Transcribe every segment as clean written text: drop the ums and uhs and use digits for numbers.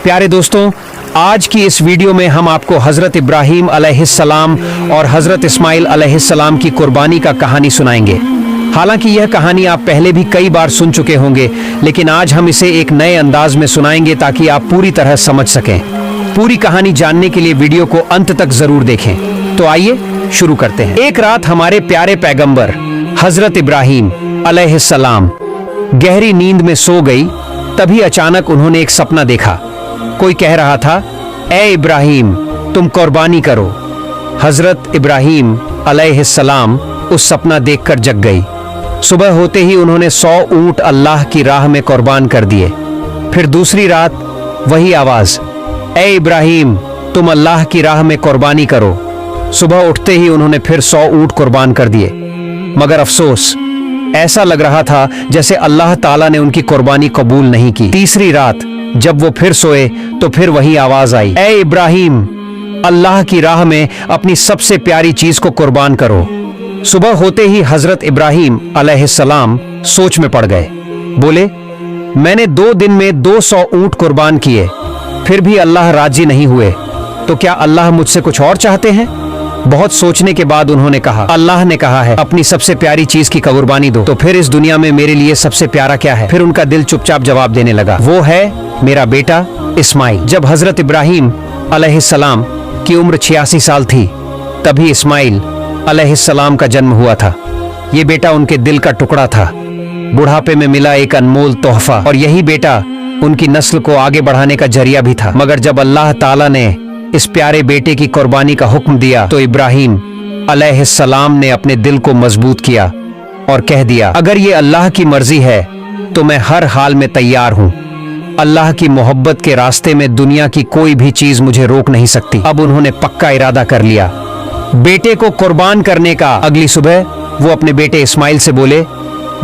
प्यारे दोस्तों, आज की इस वीडियो में हम आपको हजरत इब्राहीम अलैहिस्सलाम और हजरत इस्माइल अलैहिस्सलाम की कुर्बानी का कहानी सुनाएंगे। हालांकि यह कहानी आप पहले भी कई बार सुन चुके होंगे, लेकिन आज हम इसे एक नए अंदाज में सुनाएंगे ताकि आप पूरी तरह समझ सकें। पूरी कहानी जानने के लिए वीडियो को अंत तक जरूर देखें। तो आइए शुरू करते हैं। एक रात हमारे प्यारे पैगंबर हजरत इब्राहीम अलैहिस्सलाम गहरी नींद में सो गई। तभी अचानक उन्होंने एक सपना देखा। कोई कह रहा था, ए इब्राहीम, तुम कुर्बानी करो। हजरत इब्राहीम अलैहिस्सलाम उस सपना देखकर जग गई। सुबह होते ही उन्होंने 100 ऊंट अल्लाह की राह में कुर्बान कर दिए। फिर दूसरी रात वही आवाज, ए इब्राहीम, तुम अल्लाह की राह में कुर्बानी करो। सुबह उठते ही उन्होंने फिर 100 ऊंट कुर्बान कर दिए। मगर अफसोस, ऐसा लग रहा था जैसे अल्लाह ताला ने उनकी कुर्बानी कबूल नहीं की। तीसरी रात जब वो फिर सोए तो फिर वही आवाज आई, ए इब्राहीम, अल्लाह की राह में अपनी सबसे प्यारी चीज को कुर्बान करो। सुबह होते ही हजरत इब्राहीम अलैहिस्सलाम सोच में पड़ गए। बोले, मैंने 2 दिन में 200 ऊंट कुर्बान किए, फिर भी अल्लाह राजी नहीं हुए, तो क्या अल्लाह मुझसे कुछ और चाहते हैं? बहुत सोचने के बाद उन्होंने कहा, अल्लाह ने कहा है अपनी सबसे प्यारी चीज की कुर्बानी दो, तो फिर इस दुनिया में मेरे लिए सबसे प्यारा क्या है? फिर उनका दिल चुपचाप जवाब देने लगा, वो है मेरा बेटा इस्माइल। जब हजरत इब्राहीम अलैहिस्सलाम की उम्र 86 साल थी, तभी इस्माइल अलैहिस्सलाम का जन्म हुआ था। ये बेटा उनके दिल का टुकड़ा था, बुढ़ापे में मिला एक अनमोल तोहफा, और यही बेटा उनकी नस्ल को आगे बढ़ाने का जरिया भी था। मगर जब अल्लाह ताला ने इस प्यारे बेटे की कुर्बानी का हुक्म दिया तो इब्राहीम अलैहिस्सलाम ने अपने दिल को मजबूत किया और कह दिया, अगर ये अल्लाह की मर्जी है तो मैं हर हाल में तैयार हूँ। अल्लाह की मोहब्बत के रास्ते में दुनिया की कोई भी चीज मुझे रोक नहीं सकती। अब उन्होंने पक्का इरादा कर लिया बेटे को कुर्बान करने का। अगली सुबह वो अपने बेटे इस्माइल से बोले,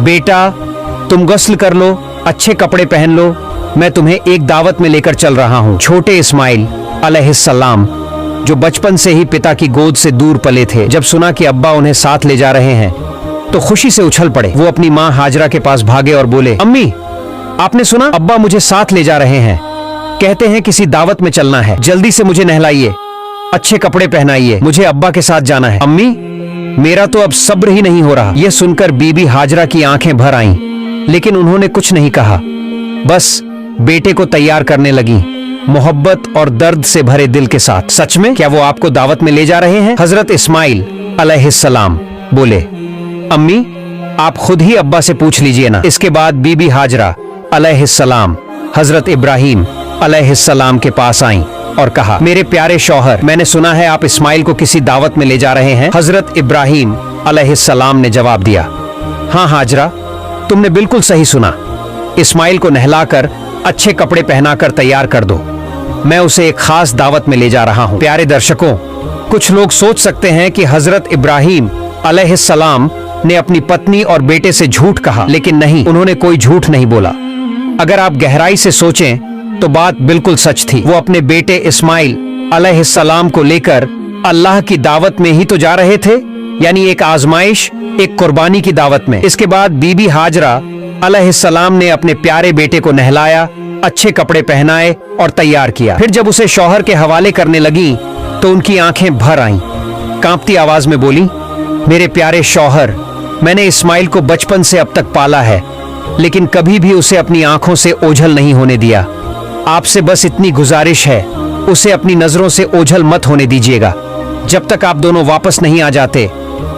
बेटा, तुम गुस्ल कर लो, अच्छे कपड़े पहन लो, मैं तुम्हें एक दावत में लेकर चल रहा हूँ। छोटे इस्माइल अलैहिस्सलाम, जो बचपन से ही पिता की गोद से दूर पले थे, जब सुना कि अब्बा उन्हें साथ ले जा रहे हैं तो खुशी से उछल पड़े। वो अपनी माँ हाजरा के पास भागे और बोले, अम्मी, आपने सुना? अब्बा मुझे साथ ले जा रहे हैं, कहते हैं किसी दावत में चलना है, जल्दी से मुझे नहलाइए, अच्छे कपड़े पहनाइए, मुझे अब्बा के साथ जाना है। अम्मी, मेरा तो अब सब्र ही नहीं हो रहा। यह सुनकर बीबी हाजरा की आंखें भर आईं, लेकिन उन्होंने कुछ नहीं कहा, बस बेटे को तैयार करने लगी, मोहब्बत और दर्द से भरे दिल के साथ। सच में? क्या वो आपको दावत में ले जा रहे हैं? हजरत इस्माइल अलैहिस्सलाम बोले, अम्मी, आप खुद ही अब्बा से पूछ लीजिए ना। इसके बाद बीबी हाजरा अलैहिस्सलाम हजरत इब्राहीम अलैहिस्सलाम के पास आईं और कहा, मेरे प्यारे शौहर, मैंने सुना है आप इस्माइल को किसी दावत में ले जा रहे हैं। हजरत इब्राहीम अलैहिस्सलाम ने जवाब दिया, हाँ हाजरा, तुमने बिल्कुल सही सुना। इस्माइल को नहलाकर अच्छे कपड़े पहनाकर तैयार कर दो, मैं उसे एक खास दावत में ले जा रहा हूँ। प्यारे दर्शकों, कुछ लोग सोच सकते हैं कि हजरत इब्राहीम अलैहिस्सलाम ने अपनी पत्नी और बेटे से झूठ कहा, लेकिन नहीं, उन्होंने कोई झूठ नहीं बोला। अगर आप गहराई से सोचें तो बात बिल्कुल सच थी। वो अपने बेटे इस्माइल अलैहिस्सलाम को लेकर अल्लाह की दावत में ही तो जा रहे थे, यानी एक आजमाइश, एक कुर्बानी की दावत में। इसके बाद बीबी हाजरा अलैहिस्सलाम ने अपने प्यारे बेटे को नहलाया, अच्छे कपड़े पहनाए और तैयार किया। फिर जब उसे शौहर के हवाले करने लगी तो उनकी आंखें भर आईं। कांपती आवाज में बोली, मेरे प्यारे शौहर, मैंने इस्माइल को बचपन से अब तक पाला है, लेकिन कभी भी उसे अपनी आंखों से ओझल नहीं होने दिया। आपसे बस इतनी गुजारिश है, उसे अपनी नजरों से ओझल मत होने दीजिएगा। जब तक आप दोनों वापस नहीं आ जाते,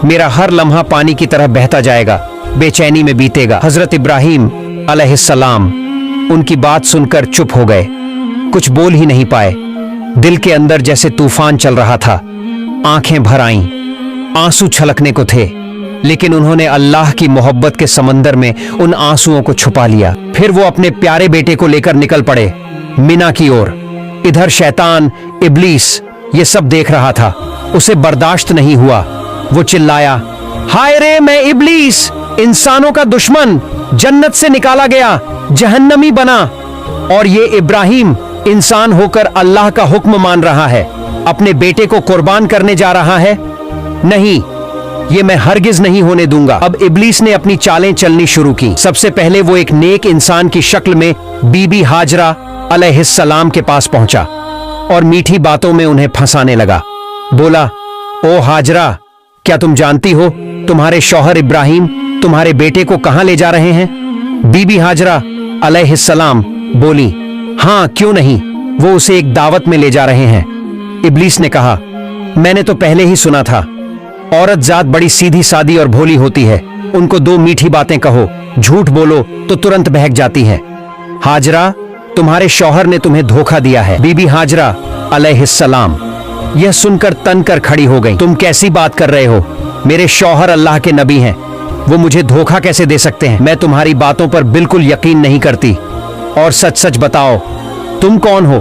मेरा हर लम्हा पानी की तरह बहता जाएगा, बेचैनी में बीतेगा। हजरत इब्राहीम अलैहिस्सलाम उनकी बात सुनकर चुप हो गए, कुछ बोल ही नहीं पाए। दिल के अंदर जैसे तूफान चल रहा था, आंखें भर आईं, आंसू छलकने को थे, लेकिन उन्होंने अल्लाह की मोहब्बत के समंदर में उन आंसुओं को छुपा लिया। फिर वो अपने प्यारे बेटे को लेकर निकल पड़े मिना की ओर। इधर शैतान इब्लीस ये सब देख रहा था, उसे बर्दाश्त नहीं हुआ। वो चिल्लाया, हाय रे, मैं इब्लीस, इंसानों का दुश्मन, जन्नत से निकाला गया, जहन्नमी बना, और ये इब्राहीम इंसान होकर अल्लाह का हुक्म मान रहा है, अपने बेटे को कुर्बान करने जा रहा है। नहीं, ये मैं हरगिज नहीं होने दूंगा। अब इब्लीस ने अपनी चालें चलनी शुरू की। सबसे पहले वो एक नेक इंसान की शक्ल में बीबी हाजरा अलैहिस्सलाम के पास पहुंचा और मीठी बातों में उन्हें फंसाने लगा। बोला, ओ हाजरा, क्या तुम जानती हो तुम्हारे शौहर इब्राहिम तुम्हारे बेटे को कहां ले जा रहे हैं? बीबी हाजरा अलैहिस्सलाम बोली, हाँ क्यों नहीं, वो उसे एक दावत में ले जा रहे हैं। इब्लीस ने कहा, मैंने तो पहले ही सुना था, औरत जात बड़ी सीधी सादी और भोली होती है, उनको दो मीठी बातें कहो, झूठ बोलो तो तुरंत बहक जाती है। हाजरा, तुम्हारे शौहर ने तुम्हें धोखा दिया है। बीबी हाजरा अलैहिस्सलाम यह सुनकर तन कर खड़ी हो गई। तुम कैसी बात कर रहे हो? मेरे शौहर अल्लाह के नबी हैं, वो मुझे धोखा कैसे दे सकते हैं? मैं तुम्हारी बातों पर बिल्कुल यकीन नहीं करती। और सच सच बताओ, तुम कौन हो?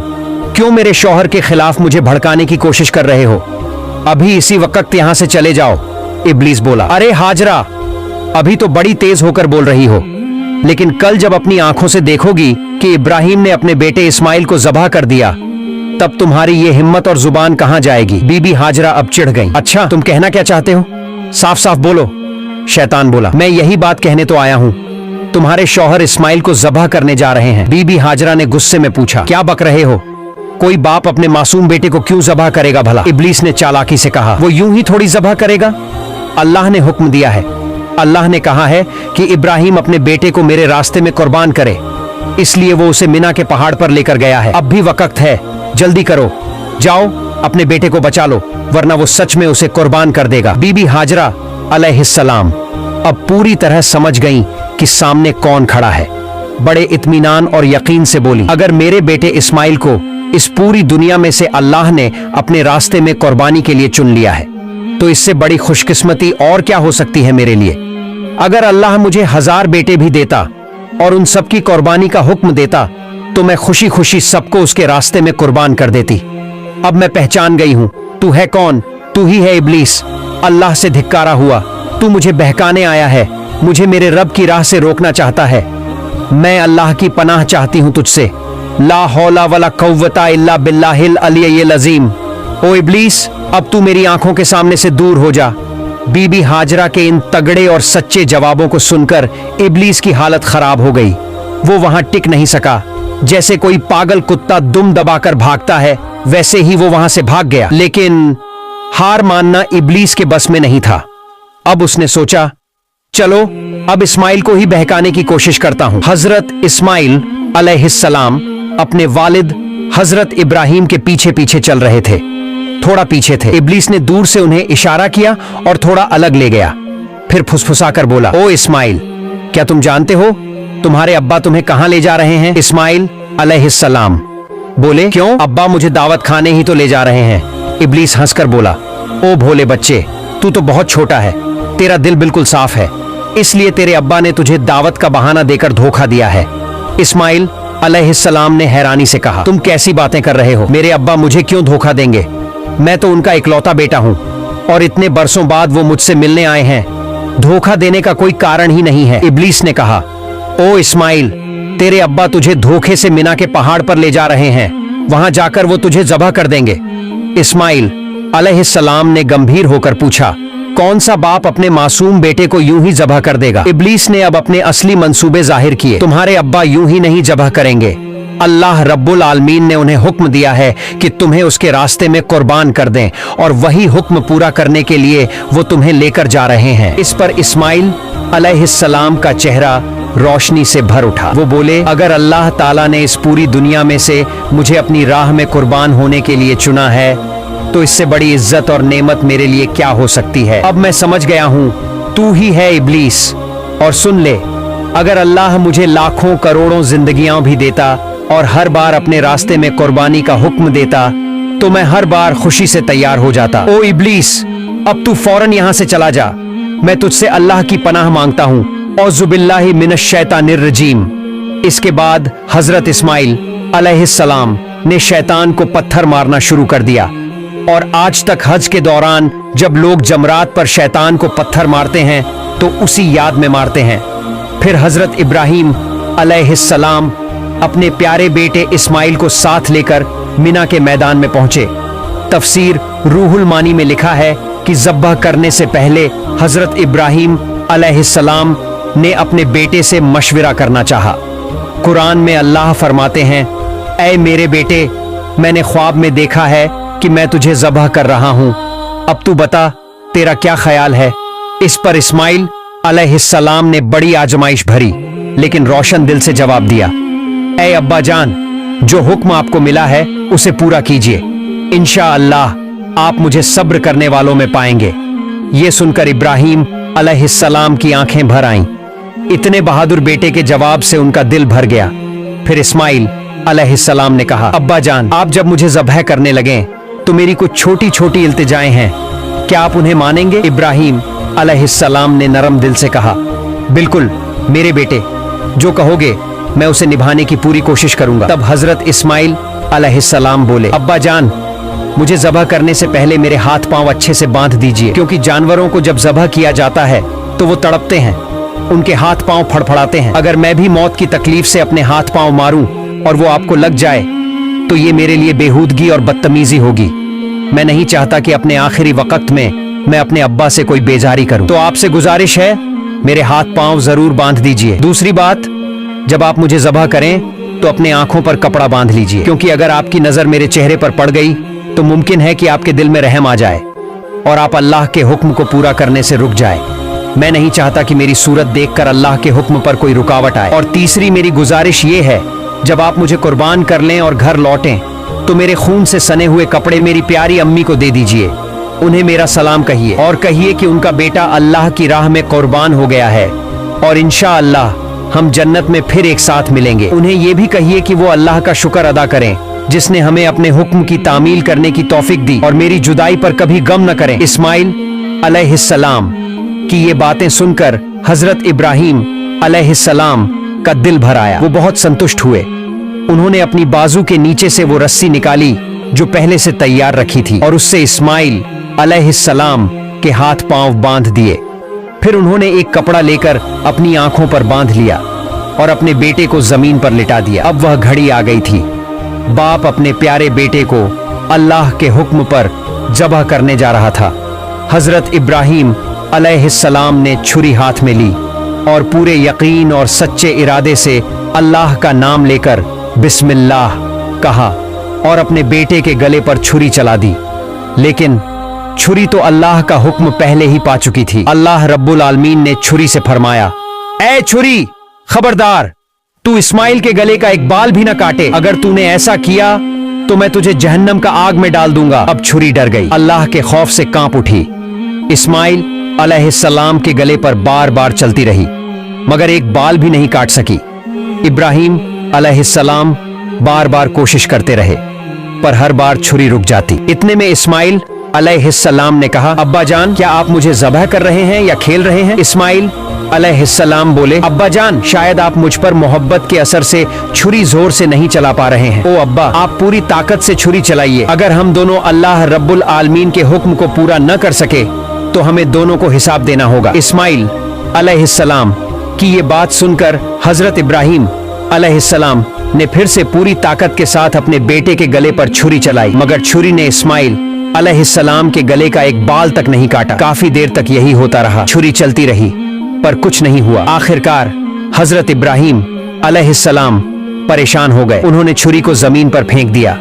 क्यों मेरे शौहर के खिलाफ मुझे भड़काने की कोशिश कर रहे हो? अभी इसी वक्त यहां से चले जाओ। इब्लीस बोला, अरे हाजरा, अभी तो बड़ी तेज होकर बोल रही हो, लेकिन कल जब अपनी आंखों से देखोगी कि इब्राहिम ने अपने बेटे इस्माइल को ज़बह कर दिया, तब तुम्हारी ये हिम्मत और जुबान कहां जाएगी? बीबी हाजरा अब चिढ़ गई। अच्छा, तुम कहना क्या चाहते हो? साफ साफ बोलो। शैतान बोला, मैं यही बात कहने तो आया हूं, तुम्हारे शौहर इस्माइल को ज़बह करने जा रहे हैं। बीबी हाजरा ने गुस्से में पूछा, क्या बक रहे हो? कोई बाप अपने मासूम बेटे को क्यों ज़बह करेगा भला? इब्लीस ने चालाकी से कहा, वो यूं ही थोड़ी ज़बह करेगा, अल्लाह ने हुक्म दिया है। अल्लाह ने कहा है कि इब्राहिम अपने बेटे को मेरे रास्ते में कुर्बान करे, इसलिए वो उसे मिना के पहाड़ पर लेकर गया है। अब भी वक्त है, जल्दी करो, जाओ अपने बेटे को बचा लो, वरना वो सच में उसे कुर्बान कर देगा। बीबी हाजरा अलैहिस्सलाम अब पूरी तरह समझ गईं कि सामने कौन खड़ा है। बड़े इत्मीनान और यकीन से बोली, अगर मेरे बेटे इस्माइल को इस पूरी दुनिया में से अल्लाह ने अपने रास्ते में कुर्बानी के लिए चुन लिया है, तो इससे बड़ी खुशकिस्मती और क्या हो सकती है मेरे लिए। अगर अल्लाह मुझे 1000 बेटे भी देता और उन सबकी कुर्बानी का हुक्म देता, तो मैं खुशी खुशी सबको उसके रास्ते में कुर्बान कर देती। अब मैं पहचान गई हूं, तू है कौन? तू ही है इब्लीस, अल्लाह से धिक्कारा हुआ। तू मुझे बहकाने आया है, मुझे मेरे रब की राह से रोकना चाहता है। मैं अल्लाह की पनाह चाहती हूं तुझसे। ला हौला वला कुव्वता इल्ला बिल्लाहिल अलिय्यिल अज़ीम। ओ इब्लीस, अब तू मेरी आंखों के सामने से दूर हो जा। बीबी हाजरा के इन तगड़े और सच्चे जवाबों को सुनकर इब्लीस की हालत खराब हो गई। वो वहां टिक नहीं सका। जैसे कोई पागल कुत्ता दुम दबाकर भागता है, वैसे ही वो वहां से भाग गया। लेकिन हार मानना इब्लीस के बस में नहीं था। अब उसने सोचा, चलो अब इस्माइल को ही बहकाने की कोशिश करता हूं। हजरत इस्माइल अलैहिस्सलाम अपने वालिद हजरत इब्राहिम के पीछे पीछे चल रहे थे। थोड़ा पीछे थे। इब्लीस ने दूर से उन्हें इशारा किया और थोड़ा अलग ले गया। फिर फुसफुसाकर बोला, ओ इस्माइल, क्या तुम जानते हो तुम्हारे अब्बा तुम्हें कहां ले जा रहे हैं? इस्माइल अलैहिस्सलाम बोले, क्यों? अब्बा मुझे दावत खाने ही तो ले जा रहे हैं। इब्लीस हंसकर बोला, ओ भोले बच्चे, तू तो बहुत छोटा है, तेरा दिल बिल्कुल साफ है, इसलिए तेरे अब्बा ने तुझे दावत का बहाना देकर धोखा दिया है। इस्माइल अलैहिस्सलाम ने हैरानी से कहा, तुम कैसी बातें कर रहे हो? मेरे अब्बा मुझे क्यों धोखा देंगे? मैं तो उनका इकलौता बेटा हूँ और इतने बरसों बाद वो मुझसे मिलने आए हैं, धोखा देने का कोई कारण ही नहीं है। इब्लीस ने कहा, ओ इस्माइल, तेरे अब्बा तुझे धोखे से मिना के पहाड़ पर ले जा रहे हैं, वहां जाकर वो तुझे ज़बह कर देंगे। इस्माइल अलैहिस्सलाम ने गंभीर होकर पूछा, कौन सा बाप अपने मासूम बेटे को यूं ही ज़बह कर देगा? इब्लीस ने अब अपने असली मंसूबे जाहिर किए। तुम्हारे अब्बा यूं ही नहीं ज़बह करेंगे, अल्लाह रब्बुल आलमीन ने उन्हें हुक्म दिया है कि तुम्हें उसके रास्ते में कुर्बान कर दें, और वही हुक्म पूरा करने के लिए वो तुम्हें लेकर जा रहे हैं। इस पर इस्माइल अलैहिस्सलाम का चेहरा रोशनी से भर उठा। वो बोले, अगर अल्लाह ताला ने इस पूरी दुनिया में से मुझे अपनी राह में कुर्बान होने के लिए चुना है, तो इससे बड़ी इज्जत और नेमत मेरे लिए क्या हो सकती है। अब मैं समझ गया हूँ, तू ही है इब्लीस। और सुन ले, अगर अल्लाह मुझे लाखों करोड़ों जिंदगियां भी देता और हर बार अपने रास्ते में कुर्बानी का हुक्म देता, तो मैं हर बार खुशी से तैयार हो जाता। ओ इब्लीस, अब तू फौरन यहाँ से चला जा। मैं तुझसे अल्लाह की पनाह मांगता हूँ। औज़ुबिल्लाहि मिनश शैतानिर रजीम। इसके बाद हजरत इस्माइल अलैहिस्सलाम ने शैतान को पत्थर मारना शुरू कर दिया, और आज तक हज के दौरान जब लोग जमरात पर शैतान को पत्थर मारते हैं तो उसी याद में मारते हैं। फिर हजरत इब्राहिम अलैहिस्सलाम अपने प्यारे बेटे इस्माइल को साथ लेकर मिना के मैदान में पहुंचे। तफसीर रूहुल मानी में लिखा है कि ज़ब्ह करने से पहले हजरत इब्राहिम अलैहिस्सलाम ने अपने बेटे से मशविरा करना चाहा। कुरान में अल्लाह फरमाते हैं, ऐ मेरे बेटे, मैंने ख्वाब में देखा है कि मैं तुझे ज़बह कर रहा हूँ, अब तू बता तेरा क्या ख्याल है। इस पर इस्माइल अलैहिस्सलाम ने बड़ी आजमाइश भरी लेकिन रोशन दिल से जवाब दिया, ऐ अब्बा जान, जो हुक्म आपको मिला है उसे पूरा कीजिए, इंशाअल्लाह आप मुझे सब्र करने वालों में पाएंगे। ये सुनकर इब्राहिम अलैहिस्सलाम की आंखें भर आईं। इतने बहादुर बेटे के जवाब से उनका दिल भर गया। फिर इस्माइल अलैहिस्सलाम ने कहा, अब्बा जान, आप जब मुझे ज़बह करने लगे तो मेरी कुछ छोटी छोटी इल्तिजाएं हैं, क्या आप उन्हें मानेंगे? इब्राहिम अलैहिस्सलाम ने नरम दिल से कहा, बिल्कुल मेरे बेटे, जो कहोगे मैं उसे निभाने की पूरी कोशिश करूंगा। तब हजरत इस्माइल अलैहिस्सलाम बोले, अब्बा जान, मुझे ज़बह करने से पहले मेरे हाथ पांव अच्छे से बांध दीजिए, क्योंकि जानवरों को जब ज़बह किया जाता है तो वो तड़पते हैं, उनके हाथ पांव फड़फड़ाते हैं। अगर मैं भी मौत की तकलीफ से अपने हाथ पांव मारूं और वो आपको लग जाए तो ये मेरे लिए बेहूदगी और बदतमीजी होगी। मैं नहीं चाहता कि अपने आखिरी वक्त में मैं अपने अब्बा से कोई बेजारी करूं। तो आपसे गुजारिश है, मेरे हाथ पांव जरूर बांध दीजिए। दूसरी बात, जब आप मुझे ज़बह करें तो अपने आंखों पर कपड़ा बांध लीजिए, क्योंकि अगर आपकी नजर मेरे चेहरे पर पड़ गई तो मुमकिन है कि आपके दिल में रहम आ जाए और आप अल्लाह के हुक्म को पूरा करने से रुक जाए। मैं नहीं चाहता कि मेरी सूरत देखकर अल्लाह के हुक्म पर कोई रुकावट आए। और तीसरी मेरी गुजारिश ये है, जब आप मुझे कुर्बान कर लें और घर लौटें तो मेरे खून से सने हुए कपड़े मेरी प्यारी अम्मी को दे दीजिए, उन्हें मेरा सलाम कहिए और कहिए कि उनका बेटा अल्लाह की राह में कुर्बान हो गया है और इंशाअल्लाह हम जन्नत में फिर एक साथ मिलेंगे। उन्हें ये भी कहिए कि वो अल्लाह का शुक्र अदा करें जिसने हमें अपने हुक्म की तामील करने की तौफीक दी और मेरी जुदाई पर कभी गम न करें। इस्माइल अलैहिस्सलाम की ये बातें सुनकर हजरत इब्राहिम अलैहिस्सलाम का दिल भर आया। वो बहुत संतुष्ट हुए। उन्होंने अपनी बाजू के नीचे से वो रस्सी निकाली जो पहले से तैयार रखी थी और उससे इस्माइल अलैहिस्सलाम के हाथ पांव बांध दिए। फिर उन्होंने एक कपड़ा लेकर अपनी आंखों पर बांध लिया और अपने बेटे को जमीन पर लिटा दिया। अब वह घड़ी आ गई थी, बाप अपने प्यारे बेटे को अल्लाह के हुक्म पर ज़बह करने जा रहा था। हजरत इब्राहिम अलैहिस्सलाम ने छुरी हाथ में ली और पूरे यकीन और सच्चे इरादे से अल्लाह का नाम लेकर बिस्मिल्लाह कहा और अपने बेटे के गले पर छुरी चला दी। लेकिन छुरी तो अल्लाह का हुक्म पहले ही पा चुकी थी। अल्लाह रब्बुल आलमीन ने छुरी से फरमाया, ऐ छुरी, खबरदार, तू इस्माइल के गले का एक बाल भी न काटे। अगर तूने ऐसा किया तो मैं तुझे जहन्नम का आग में डाल दूंगा। अब छुरी डर गई, अल्लाह के खौफ से कांप उठी। इस्माइल अलैहिस्सलाम के गले पर बार बार चलती रही मगर एक बाल भी नहीं काट सकी। इब्राहिम अलैहिस्सलाम बार बार कोशिश करते रहे पर हर बार छुरी रुक जाती। इतने में इस्माइल अलैहिस्सलाम ने कहा, अब्बा जान, क्या आप मुझे ज़बह कर रहे हैं या खेल रहे हैं? इस्माइल अलैहिस्सलाम बोले, अब्बा जान, शायद आप मुझ पर मोहब्बत के असर से छुरी जोर से नहीं चला पा रहे हैं। ओ अब्बा, आप पूरी ताकत से छुरी चलाइए। अगर हम दोनों अल्लाह रब्बुल आलमीन के हुक्म को पूरा न कर सके तो हमें दोनों को हिसाब देना होगा। इस्माइल अलैहिस्सलाम की ये बात सुनकर हजरत इब्राहिम अलैहिस्सलाम ने फिर से पूरी ताकत के साथ अपने बेटे के गले पर छुरी चलाई मगर छुरी ने इस्माइल अलैहिस्सलाम के गले का एक बाल तक नहीं काटा। काफी देर तक यही होता रहा, छुरी चलती रही पर कुछ नहीं हुआ। आखिरकार हजरत इब्राहिम अलैहिस्सलाम परेशान हो गए। उन्होंने छुरी को जमीन पर फेंक दिया।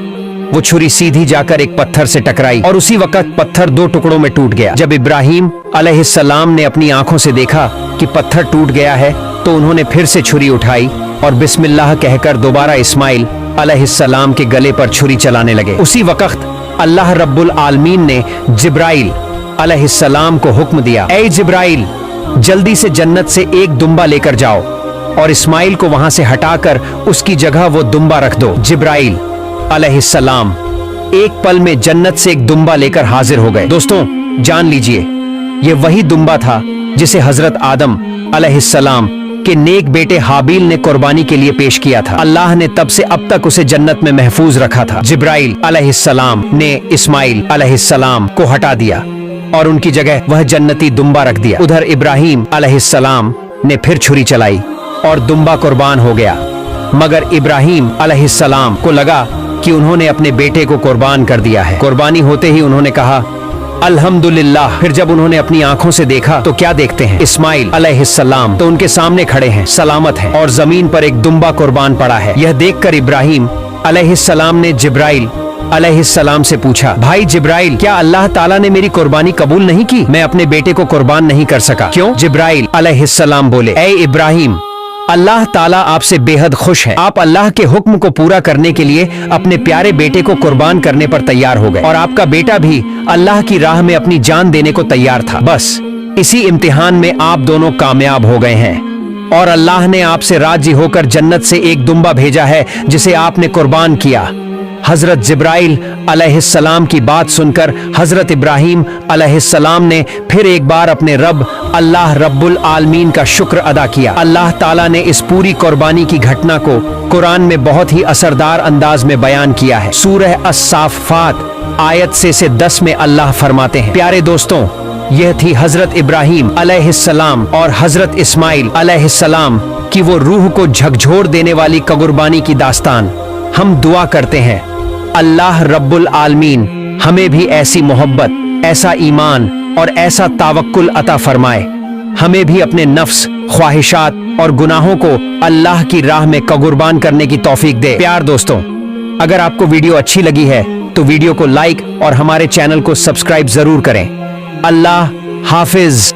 वो छुरी सीधी जाकर एक पत्थर से टकराई और उसी वक्त पत्थर दो टुकड़ों में टूट गया। जब इब्राहिम अलैहिस्सलाम ने अपनी आंखों से देखा कि पत्थर टूट गया है तो उन्होंने फिर से छुरी उठाई और बिस्मिल्लाह कहकर दोबारा इस्माइल अलैहिस्सलाम के गले पर छुरी चलाने लगे। उसी वक्त अल्लाह रब्बुल आलमीन ने जिब्राइल अलैहिस्सलाम को हुक्म दिया, ऐ जिब्राइल, जल्दी से जन्नत से एक दुम्बा लेकर जाओ और इस्माइल को वहां से हटाकर उसकी जगह वो दुम्बा रख दो। जिब्राइल अलैहिस्सलाम एक पल में जन्नत से एक दुम्बा लेकर हाजिर हो गए। दोस्तों, जान लीजिए, ये वही दुम्बा था जिसे हजरत आदम अलैहिस्सलाम के नेक बेटे हाबील ने कुर्बानी के लिए पेश किया था। अल्लाह ने तब से अब तक उसे जन्नत में महफूज रखा था। जिब्राइल अलैहिस्सलाम ने इस्माइल अलैहिस्सलाम को हटा दिया और उनकी जगह वह जन्नती दुम्बा रख दिया। उधर इब्राहिम अलैहिस्सलाम ने फिर छुरी चलाई और दुम्बा कुर्बान हो गया मगर इब्राहिम अलैहिस्सलाम को लगा कि उन्होंने अपने बेटे को कुर्बान कर दिया है। कुर्बानी होते ही उन्होंने कहा, अल्हम्दुलिल्लाह। फिर जब उन्होंने अपनी आंखों से देखा तो क्या देखते हैं, इस्माइल अलैहिस्सलाम तो उनके सामने खड़े हैं, सलामत हैं और जमीन पर एक दुम्बा कुर्बान पड़ा है। यह देखकर इब्राहिम अलैहिस्सलाम ने जिब्राइल अलैहिस्सलाम से पूछा, भाई जिब्राइल, क्या अल्लाह ताला ने मेरी कुर्बानी कबूल नहीं की? मैं अपने बेटे को कुर्बान नहीं कर सका। क्यों? जिब्राइल अलैहिस्सलाम बोले, ऐ इब्राहिम, अल्लाह ताला आपसे बेहद खुश है। आप अल्लाह के हुक्म को पूरा करने के लिए अपने प्यारे बेटे को कुर्बान करने पर तैयार हो गए और आपका बेटा भी अल्लाह की राह में अपनी जान देने को तैयार था। बस इसी इम्तिहान में आप दोनों कामयाब हो गए हैं और अल्लाह ने आपसे राजी होकर जन्नत से एक दुम्बा भेजा है जिसे आपने कुर्बान किया। हजरत जिब्राइल अलैहिस्सलाम की बात सुनकर हजरत इब्राहिम अलैहिस्सलाम ने फिर एक बार अपने रब अल्लाह रब्बुल आलमीन का शुक्र अदा किया। अल्लाह ताला ने इस पूरी कुर्बानी की घटना को कुरान में बहुत ही असरदार अंदाज में बयान किया है। सूरह अस-साफ़ात आयत से 10 में अल्लाह फरमाते हैं, प्यारे दोस्तों, यह थी हजरत इब्राहिम अलैहिस्सलाम और हजरत इस्माइल अलैहिस्सलाम की वो रूह को झकझोर देने वाली कुर्बानी की दास्तान। हम दुआ करते हैं अल्लाह रब्बुल आलमीन हमें भी ऐसी मोहब्बत, ऐसा ईमान और ऐसा तावक्कुल अता फरमाए। हमें भी अपने नफ्स, ख्वाहिशात और गुनाहों को अल्लाह की राह में कुर्बान करने की तौफीक दे। प्यार दोस्तों, अगर आपको वीडियो अच्छी लगी है तो वीडियो को लाइक और हमारे चैनल को सब्सक्राइब जरूर करें। अल्लाह हाफिज।